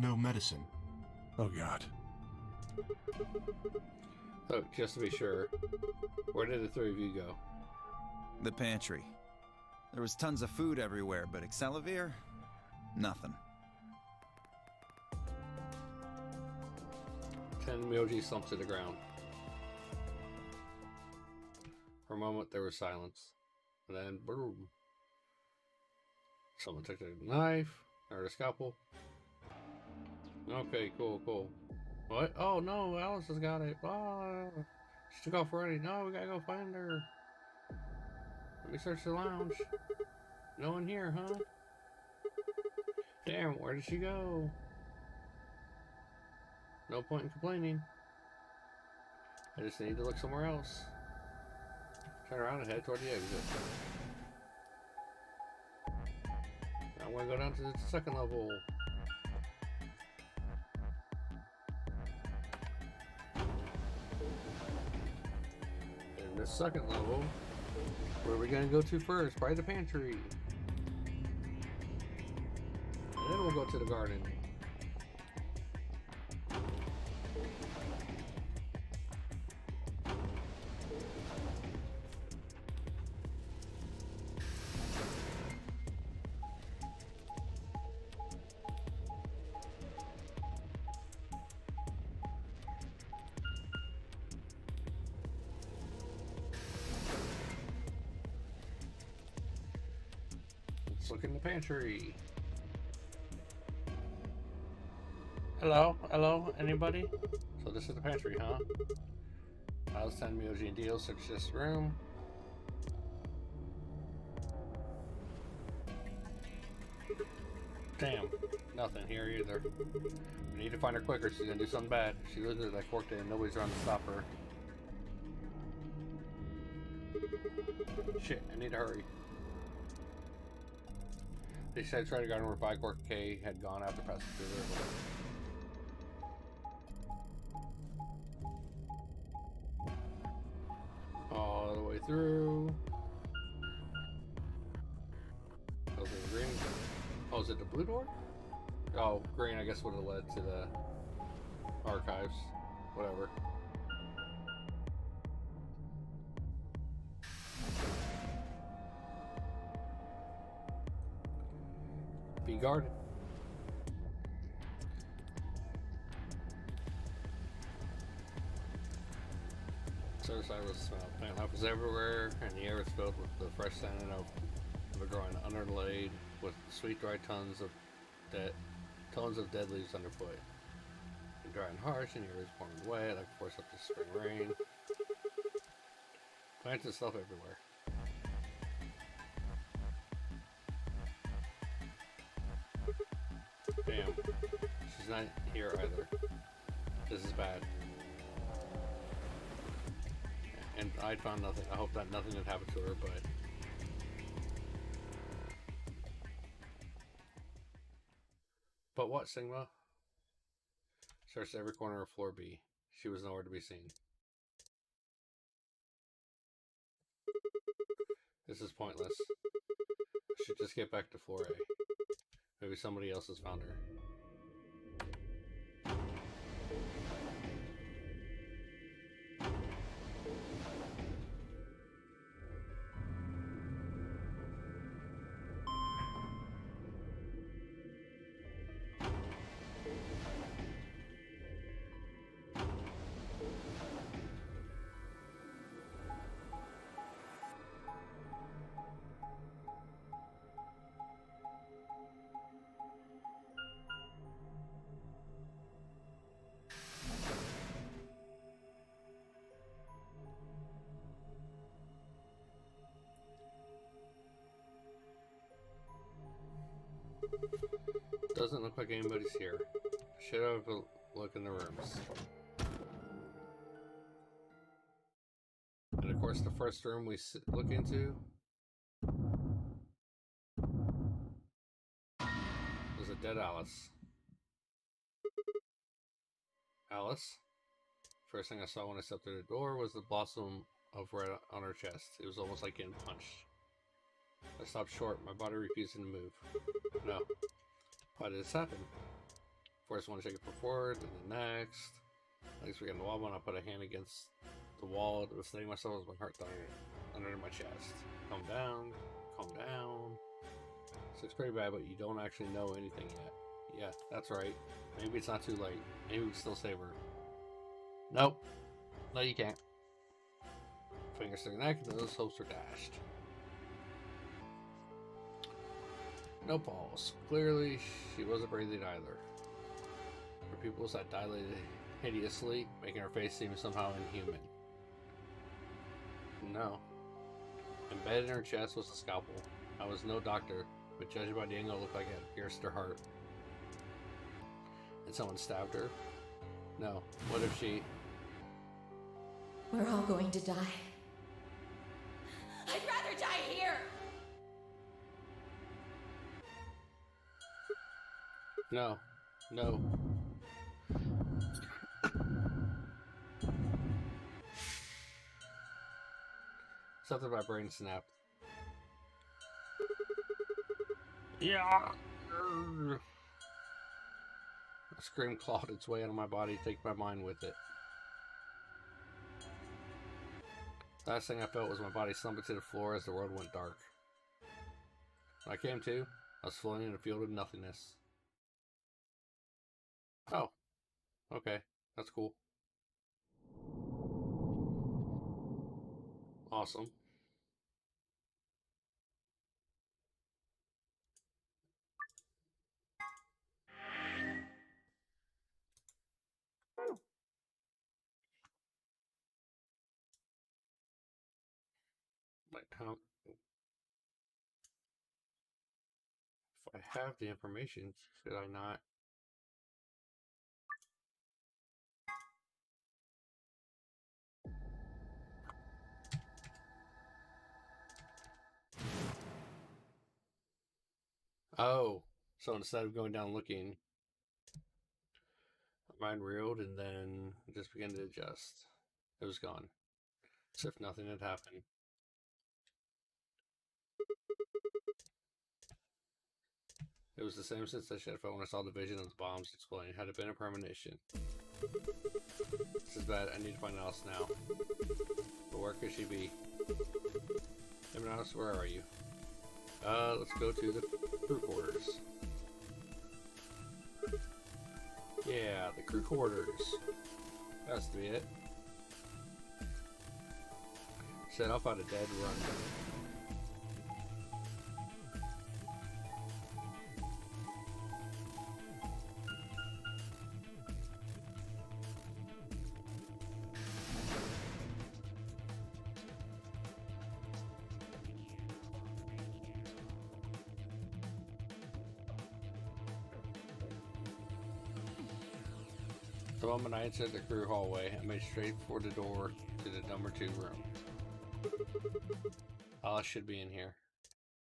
no medicine. Oh, God. So, just to be sure, where did the three of you go? The pantry. There was tons of food everywhere, but Excelivir? Nothing. Tenmyoji slumped to the ground. For a moment, there was silence. And then, boom. Someone took a knife or a scalpel. Okay, cool. What? Oh no, Alice has got it. Oh, she took off already. No, we gotta go find her. Let me search the lounge. No one here, huh? Damn, where did she go? No point in complaining. I just need to look somewhere else. Turn around and head toward the exit. I want to go down to the second level. In the second level, where are we going to go to first? Probably the pantry. And then we'll go to the garden. Let's look in the pantry. Hello, anybody? So this is the pantry, huh? Alice, Tenmyoji, and Dio search this room. Damn, nothing here either. We need to find her quicker. She's gonna do something bad. She lives at that court day and nobody's around to stop her. Shit, I need to hurry. They said try to garden where Vigor K had gone after passing through there. All the way through. Oh, is it green? Oh, is it the blue door? Oh, green I guess would have led to the archives. Whatever. Be guarded. Surfside was plant life was everywhere, and the air was filled with the fresh scent of the growing underlaid with sweet dry tons of dead leaves underfoot. And dry and harsh, and the air was warm and wet, like force up to spring rain. Plants and stuff everywhere. Damn, she's not here either. This is bad. And I found nothing. I hope that nothing had happened to her, but... But what, Sigma? Searched every corner of floor B. She was nowhere to be seen. This is pointless. I should just get back to floor A. Maybe somebody else has found her. Doesn't look like anybody's here. Should have a look in the rooms. And of course, the first room we look into was a dead Alice. Alice? First thing I saw when I stepped through the door was the blossom of red on her chest. It was almost like getting punched. I stopped short, my body refusing to move. No. Why did this happen? First one, shake it forward, and then next. Next, we get the wall one. I put a hand against the wall. It was steadying myself as my heart thunder under my chest. Calm down, calm down. This looks pretty bad, but you don't actually know anything yet. Yeah, that's right. Maybe it's not too late. Maybe we can still save her. Nope. No, you can't. Fingers to the neck, and those hopes are dashed. No pulse. Clearly, she wasn't breathing either. Her pupils had dilated hideously, making her face seem somehow inhuman. No. Embedded in her chest was a scalpel. I was no doctor, but judging by the angle, it looked like it had pierced her heart. And someone stabbed her? No. What if she... We're all going to die. I'd rather die here! No. No. Something in my brain snapped. Yeah! A scream clawed its way out of my body, taking my mind with it. Last thing I felt was my body slumping to the floor as the world went dark. When I came to, I was floating in a field of nothingness. Oh. Okay. That's cool. Awesome. Like, how... If I have the information, should I not? Oh, so instead of going down looking, my mind reeled and then just began to adjust. It was gone, as if nothing had happened. It was the same sensation I felt when I saw the vision of the bombs exploding. Had it been a premonition? This is bad. I need to find Alice now. But where could she be? Hey, Alice, where are you? Let's go to the crew quarters. Yeah, the crew quarters. That's to be it. Set off on a dead run. The moment I entered the crew hallway, I made straight for the door to the number 2 room. Alice should be in here.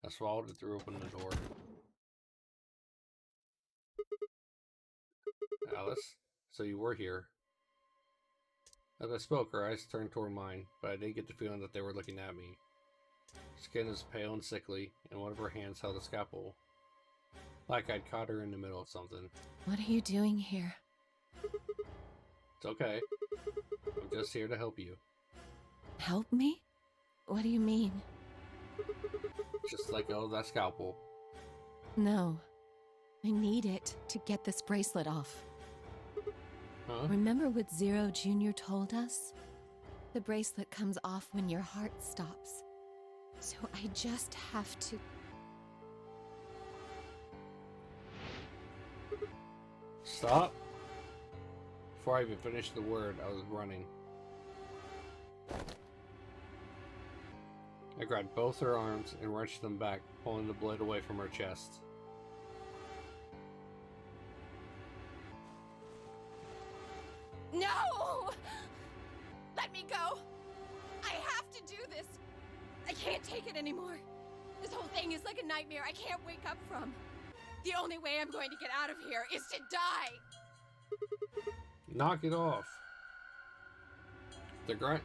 I swallowed and threw open the door. Alice, so you were here. As I spoke, her eyes turned toward mine, but I did get the feeling that they were looking at me. Skin was pale and sickly, and one of her hands held a scalpel. Like I'd caught her in the middle of something. What are you doing here? It's okay. I'm just here to help you. Help me? What do you mean? Just let go of that scalpel. No. I need it to get this bracelet off. Huh? Remember what Zero Jr. told us? The bracelet comes off when your heart stops. So I just have to... Stop. Before I even finished the word, I was running. I grabbed both her arms and wrenched them back, pulling the blade away from her chest. No! Let me go! I have to do this! I can't take it anymore. This whole thing is like a nightmare I can't wake up from. The only way I'm going to get out of here is to die! Knock it off. The grunt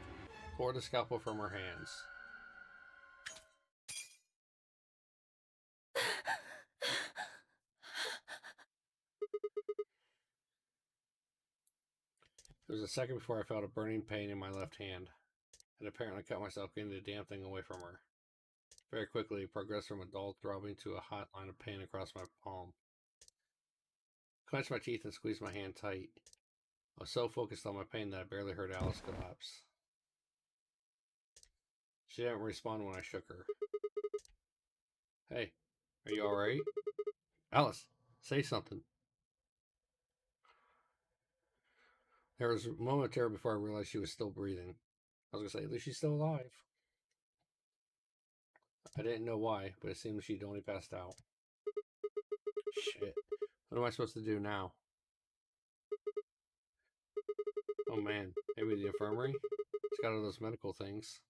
tore the scalpel from her hands. There was a second before I felt a burning pain in my left hand. I'd apparently cut myself getting the damn thing away from her. Very quickly, it progressed from a dull throbbing to a hot line of pain across my palm. I clenched my teeth and squeezed my hand tight. I was so focused on my pain that I barely heard Alice collapse. She didn't respond when I shook her. Hey, are you alright? Alice, say something. There was a moment there before I realized she was still breathing. I was going to say, at least she's still alive. I didn't know why, but it seemed she'd only passed out. Shit. What am I supposed to do now? Oh man, maybe the infirmary? It's got all those medical things.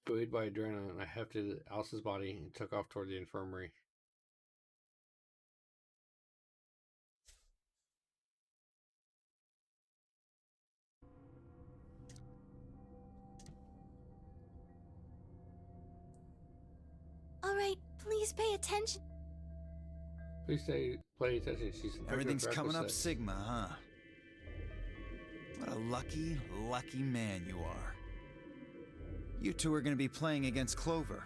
Buoyed by adrenaline, I hefted Alice's body and took off toward the infirmary. All right, please pay attention. Please pay attention. She's Everything's coming up Sigma, huh? What a lucky, lucky man you are. You two are going to be playing against Clover.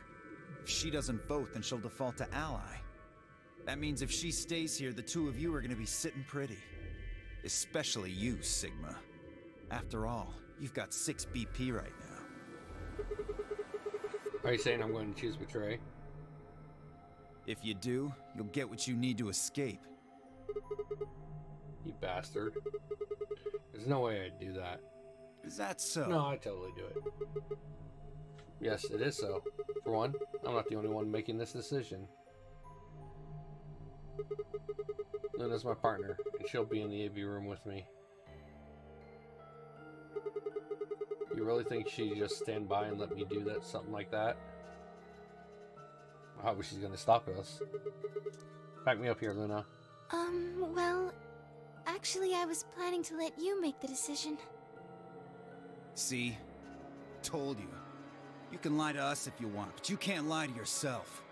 If she doesn't vote, then she'll default to Ally. That means if she stays here, the two of you are going to be sitting pretty. Especially you, Sigma. After all, you've got 6 BP right now. Are you saying I'm going to choose Betray? If you do, you'll get what you need to escape. You bastard. There's no way I'd do that. Is that so? No, I'd totally do it. Yes, it is so. For one, I'm not the only one making this decision. Luna's my partner, and she'll be in the AV room with me. You really think she'd just stand by and let me do that, something like that? How was she gonna stop us? Back me up here, Luna. Well, actually I was planning to let you make the decision. See? Told you. You can lie to us if you want, but you can't lie to yourself.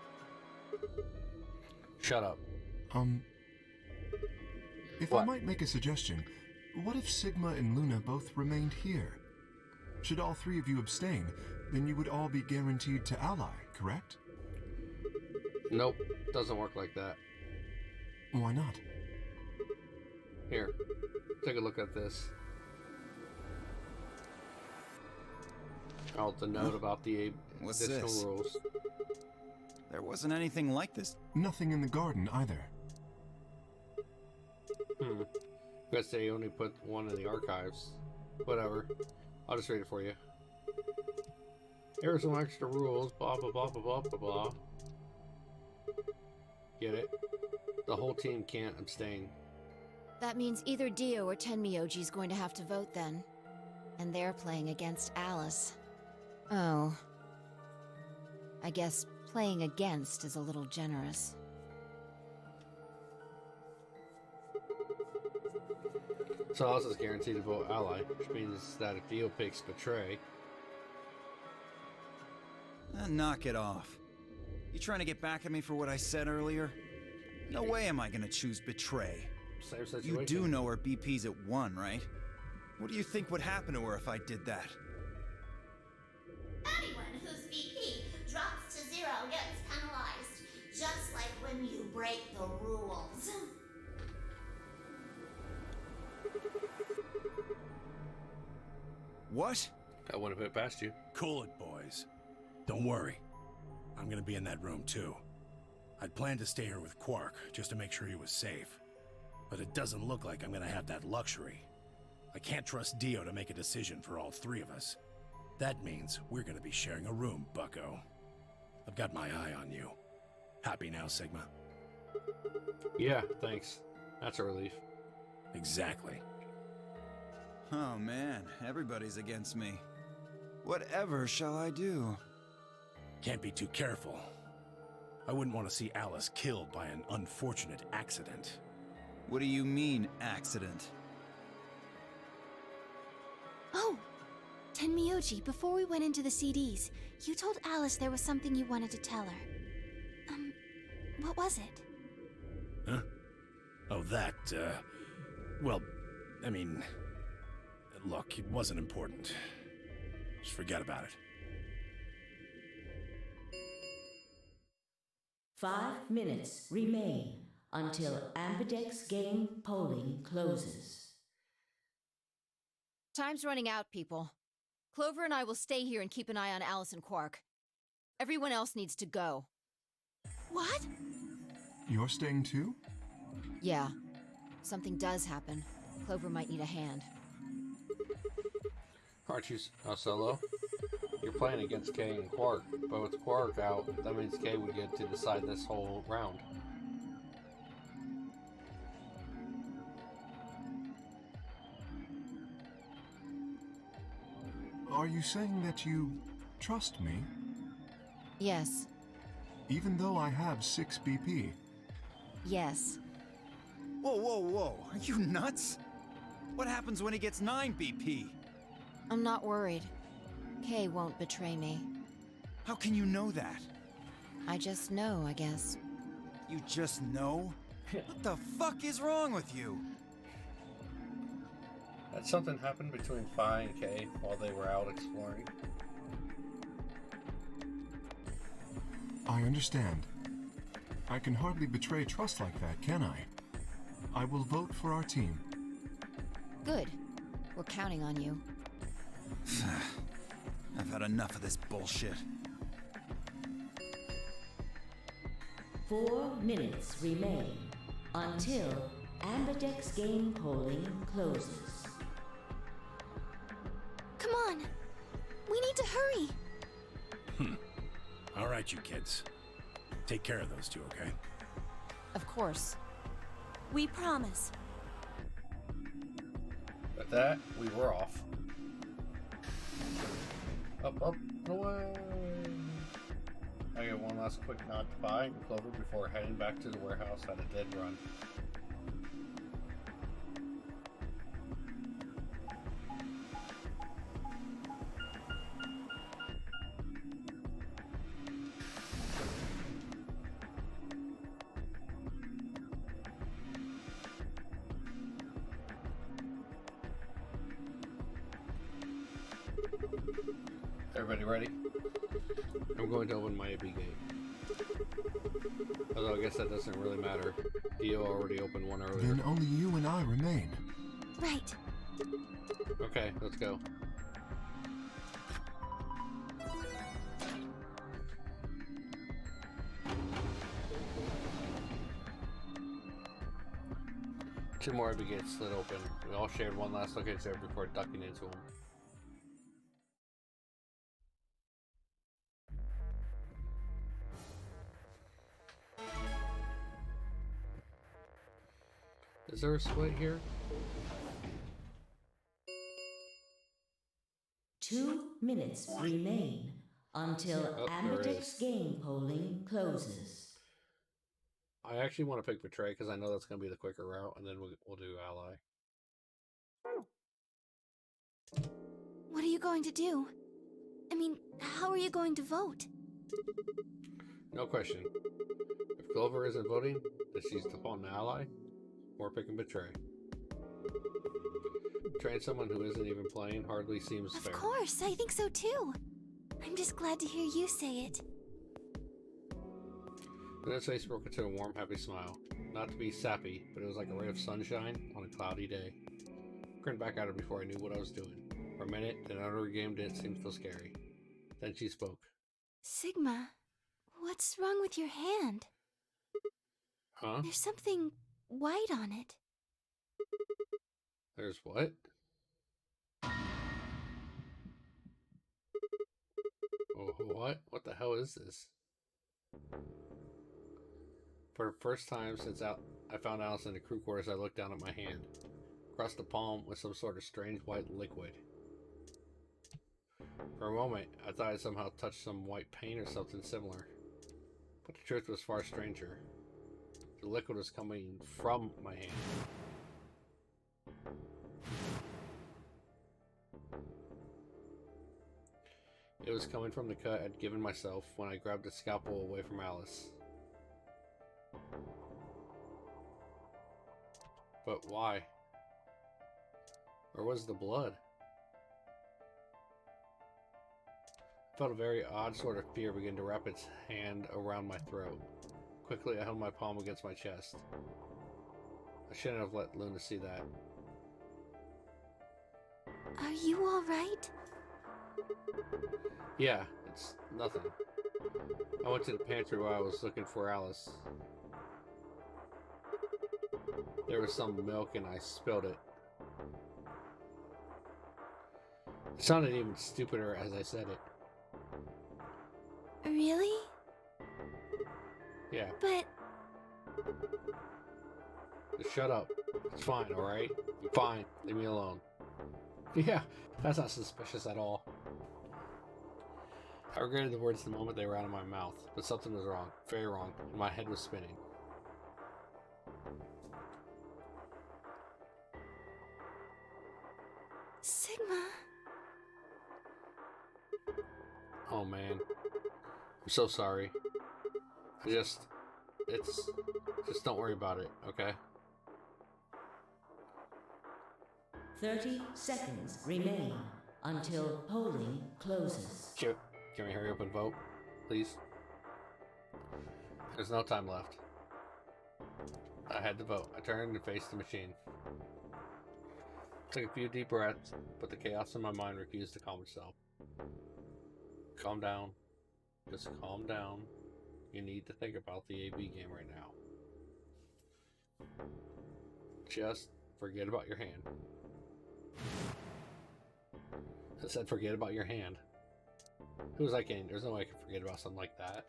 Shut up. If What? I might make a suggestion, what if Sigma and Luna both remained here? Should all 3 of you abstain, then you would all be guaranteed to ally, correct? Nope, doesn't work like that. Why not? Here, take a look at this. Oh, the note about the What's additional this? rules. There wasn't anything like this. Nothing in the garden either. Guess they only put one in the archives. Whatever. I'll just read it for you. Here are some extra rules, blah blah blah blah blah blah blah. Get it? The whole team can't abstain. That means either Dio or Tenmyoji's going to have to vote then. And they're playing against Alice. Oh. I guess playing against is a little generous. So Alice is guaranteed to vote ally, which means that if Dio picks Betray... Knock it off. You trying to get back at me for what I said earlier? No way am I gonna choose Betray. Same situation. You do know her BP's at 1, right? What do you think would happen to her if I did that? Anyone whose BP drops to 0 gets penalized, just like when you break the rules. What? I wouldn't have put it past you. Cool it, boys. Don't worry. I'm gonna be in that room, too. I'd planned to stay here with Quark, just to make sure he was safe. But it doesn't look like I'm gonna have that luxury. I can't trust Dio to make a decision for all 3 of us. That means we're gonna be sharing a room, bucko. I've got my eye on you. Happy now, Sigma? Yeah, thanks. That's a relief. Exactly. Oh man, everybody's against me. Whatever shall I do? Can't be too careful. I wouldn't want to see Alice killed by an unfortunate accident. What do you mean, accident? Oh! Tenmyoji, before we went into the CDs, you told Alice there was something you wanted to tell her. What was it? Huh? Oh, that, well, I mean, look, it wasn't important. Just forget about it. 5 minutes remain until Ambidex game polling closes. Time's running out, people. Clover and I will stay here and keep an eye on Alice and Quark. Everyone else needs to go. What? You're staying too? Yeah. If something does happen, Clover might need a hand. Aren't you solo? You're playing against Kay and Quark, but with Quark out, that means Kay would get to decide this whole round. Are you saying that you trust me? Yes. Even though I have 6 BP? Yes. Whoa, whoa, whoa. Are you nuts? What happens when he gets 9 BP? I'm not worried. Kay won't betray me. How can you know that? I just know, I guess. You just know? What the fuck is wrong with you? Had something happened between Phi and Kay while they were out exploring? I understand. I can hardly betray trust like that, can I? I will vote for our team. Good. We're counting on you. I've had enough of this bullshit. 4 minutes remain until Ambidex game polling closes. Come on. We need to hurry. All right, you kids. Take care of those two, okay? Of course. We promise. With that, we were off. Up, up, and away. I get one last quick nod to Phi and Clover before heading back to the warehouse at a dead run. Everybody ready? I'm going to open my AB gate. Although I guess that doesn't really matter. Dio already opened one earlier. Then only you and I remain. Right. Okay, let's go. Two more AB gates slid open. We all shared one last look at each other before ducking into them. Is there a split here? 2 minutes remain until Oh, there Ambidex is. game polling closes. I actually want to pick Betray because I know that's going to be the quicker route, and then we'll do Ally. What are you going to do? I mean, how are you going to vote? No question. If Clover isn't voting, then she's upon the Ally. Or picking Betray. Betraying someone who isn't even playing hardly seems Of fair. course, I think so too. I'm just glad to hear you say it. Luna's face broke into a warm, happy smile. Not to be sappy, but it was like a ray of sunshine on a cloudy day. I grinned back at her before I knew what I was doing. For a minute, the outer game didn't seem so scary. Then she spoke. Sigma, what's wrong with your hand? Huh? There's something white on it. There's what? Oh, what? What the hell is this? For the first time since I found Alice in the crew quarters, I looked down at my hand. Across the palm was some sort of strange white liquid. For a moment, I thought I somehow touched some white paint or something similar. But the truth was far stranger. The liquid was coming from my hand. It was coming from the cut I'd given myself when I grabbed the scalpel away from Alice. But why? Or was the blood? I felt a very odd sort of fear begin to wrap its hand around my throat. Quickly, I held my palm against my chest. I shouldn't have let Luna see that. Are you alright? Yeah, it's nothing. I went to the pantry while I was looking for Alice. There was some milk and I spilled it. It sounded even stupider as I said it. Really? Yeah, But just shut up. It's fine, alright? I'm fine. Leave me alone. Yeah, that's not suspicious at all. I regretted the words the moment they were out of my mouth, but something was wrong. Very wrong, and my head was spinning. Sigma, Oh man. I'm so sorry. Just don't worry about it, okay? 30 seconds remain until polling closes. Can we hurry up and vote, please? There's no time left. I had to vote. I turned and faced the machine. Took a few deep breaths, but the chaos in my mind refused to calm itself. Calm down. Just calm down. You need to think about the AB game right now. Just forget about your hand. I said forget about your hand. Who was I kidding? There's no way I can forget about something like that.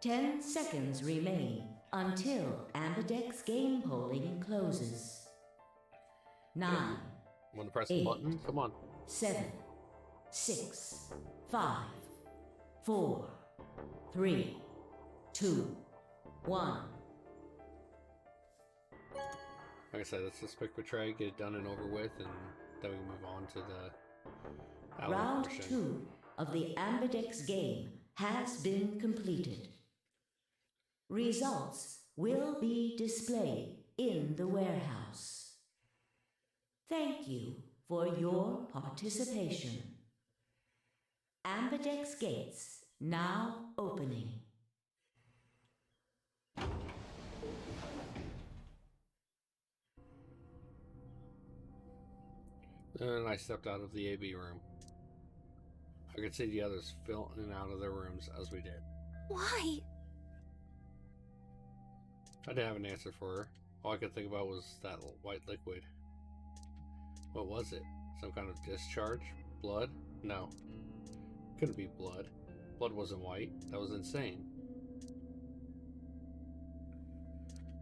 10 seconds remain until Ambidex game polling closes. 9, Want to press the button? Come on. 7, 6, 5, 4, 3, 2, 1. Like I said, let's just pick Betray, get it done and over with, and then we move on to the Alan Round portion. 2 of the Ambidex game has been completed. Results will be displayed in the warehouse. Thank you for your participation. Ambidex gates now opening. And I stepped out of the AB room. I could see the others fill in and out of their rooms as we did. why? I didn't have an answer for her. All I could think about was that white liquid. What was it? Some kind of discharge? Blood? No. Couldn't be blood. Blood wasn't white. That was insane.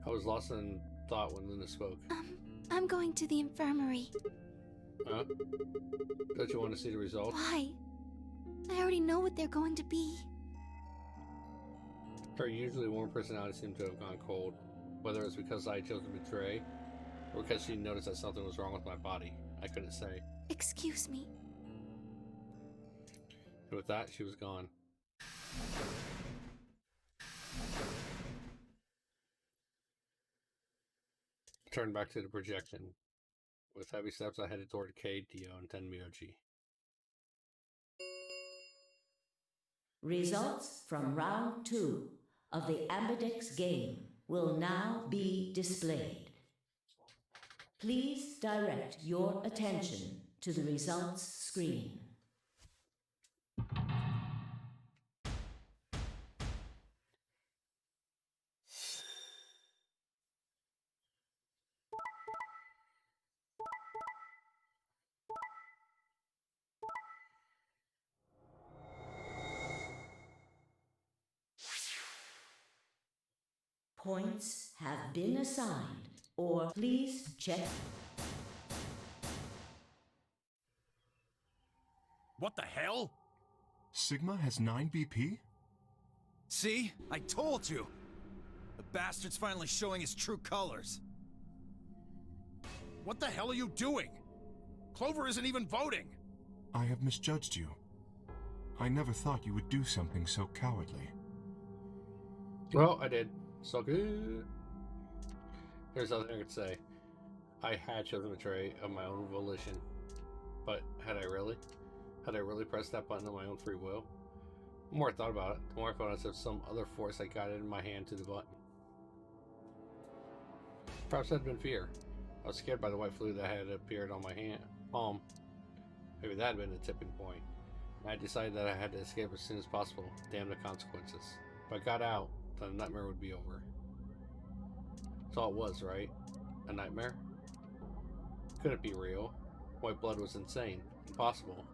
I was lost in thought when Luna spoke. I'm going to the infirmary. Huh? Don't you want to see the results? Why? I already know what they're going to be. Her usually warm personality seemed to have gone cold. Whether it was because I chose to betray, or because she noticed that something was wrong with my body, I couldn't say. Excuse me. And with that, she was gone. Turned back to the projection. With heavy steps, I headed toward Cade, Dio, and Tenmyoji. Results from round 2 of the Ambidex game will now be displayed. Please direct your attention to the results screen. Points have been assigned, or please check. What the hell? Sigma has 9 BP? See? I told you! The bastard's finally showing his true colors. What the hell are you doing? Clover isn't even voting. I have misjudged you. I never thought you would do something so cowardly. Well, I did. So good. There's nothing I could say. I had chosen to betray of my own volition. But had I really? Had I really pressed that button of my own free will? The more I thought about it, the more I felt as if some other force had guided my hand to the button. Perhaps it had been fear. I was scared by the white fluid that had appeared on my palm. Maybe that had been the tipping point. And I decided that I had to escape as soon as possible. Damn the consequences. If I got out, then the nightmare would be over. That's all it was, right? A nightmare? Couldn't be real. White blood was insane. Impossible.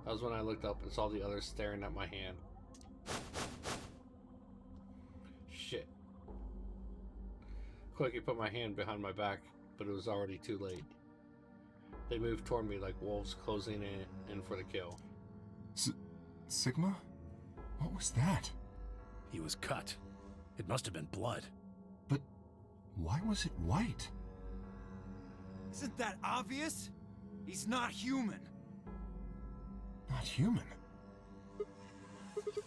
That was when I looked up and saw the others staring at my hand. Shit. Quickly put my hand behind my back, but it was already too late. They moved toward me like wolves closing in for the kill. Sigma? What was that? He was cut. It must have been blood. But why was it white? Isn't that obvious? He's not human. Not human.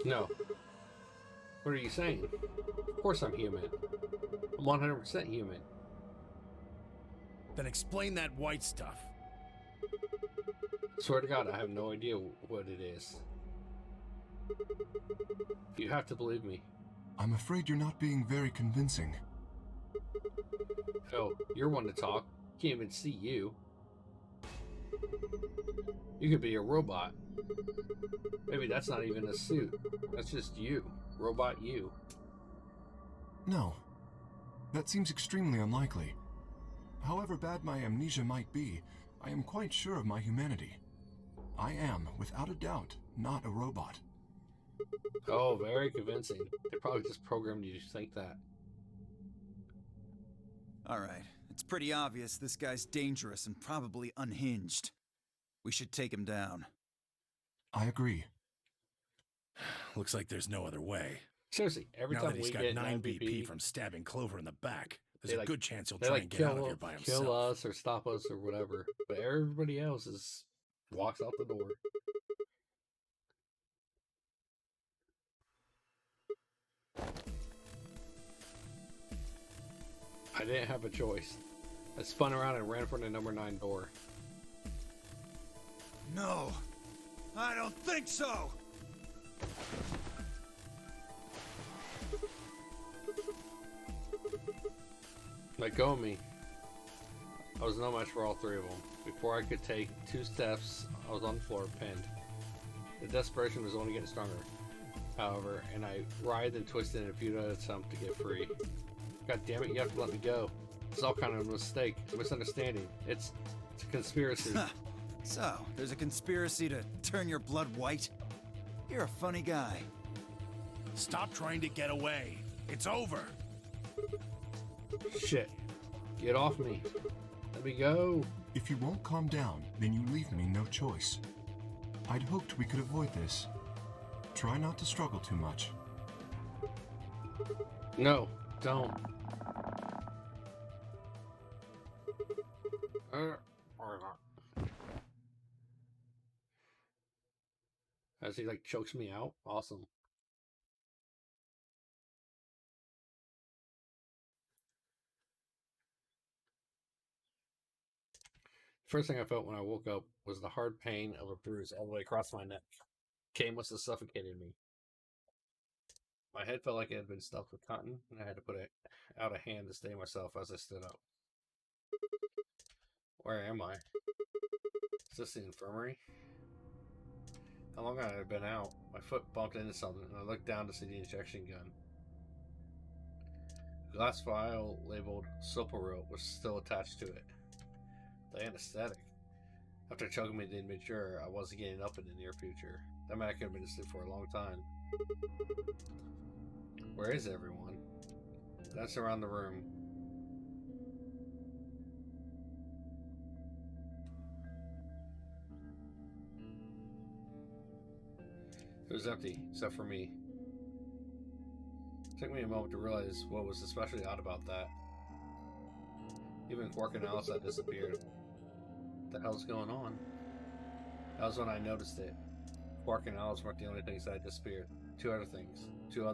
No. What are you saying? Of course I'm human. I'm 100% human. Then explain that white stuff. Swear to God, I have no idea what it is. You have to believe me. I'm afraid you're not being very convincing. Oh, you're one to talk. Can't even see you. You could be a robot. Maybe that's not even a suit. That's just you. Robot you. No. That seems extremely unlikely. However bad my amnesia might be, I am quite sure of my humanity. I am, without a doubt, not a robot. Oh, very convincing. They probably just programmed you to think that. Alright, it's pretty obvious this guy's dangerous and probably unhinged. We should take him down. I agree. Looks like there's no other way. Seriously, every Now time that we he's got get 9 an BP MVP from stabbing Clover in the back, there's they a good chance he'll they try and get out of here by himself. kill us or stop us or whatever. But everybody else walks out the door. I didn't have a choice. I spun around and ran for the number 9 door. No, I don't think so! Let go of me. I was no match for all 3 of them. Before I could take 2 steps, I was on the floor, pinned. The desperation was only getting stronger, however, and I writhed and twisted in a futile attempt to get free. God damn it, you have to let me go. It's all kind of a mistake, a misunderstanding. It's a conspiracy. So, there's a conspiracy to turn your blood white? You're a funny guy. Stop trying to get away. It's over. Shit. Get off me. Let me go. If you won't calm down, then you leave me no choice. I'd hoped we could avoid this. Try not to struggle too much. No, don't. As he like chokes me out. Awesome. First thing I felt when I woke up was the hard pain of a bruise all the way across my neck. Cane must have suffocated me. My head felt like it had been stuffed with cotton, and I had to put out a hand to stay myself as I stood up. Where am I? Is this the infirmary? How long had I been out? My foot bumped into something, and I looked down to see the injection gun. A glass vial labeled Soparote was still attached to it. The anesthetic. After choking me, they made sure I wasn't getting up in the near future. That meant I could have been asleep for a long time. Where is everyone? That's around the room. It was empty, except for me. It took me a moment to realize what was especially odd about that. Even Quark and Alice had disappeared. What the hell's going on? That was when I noticed it. Quark and Alice weren't the only things that had disappeared. 2 other things. 2 other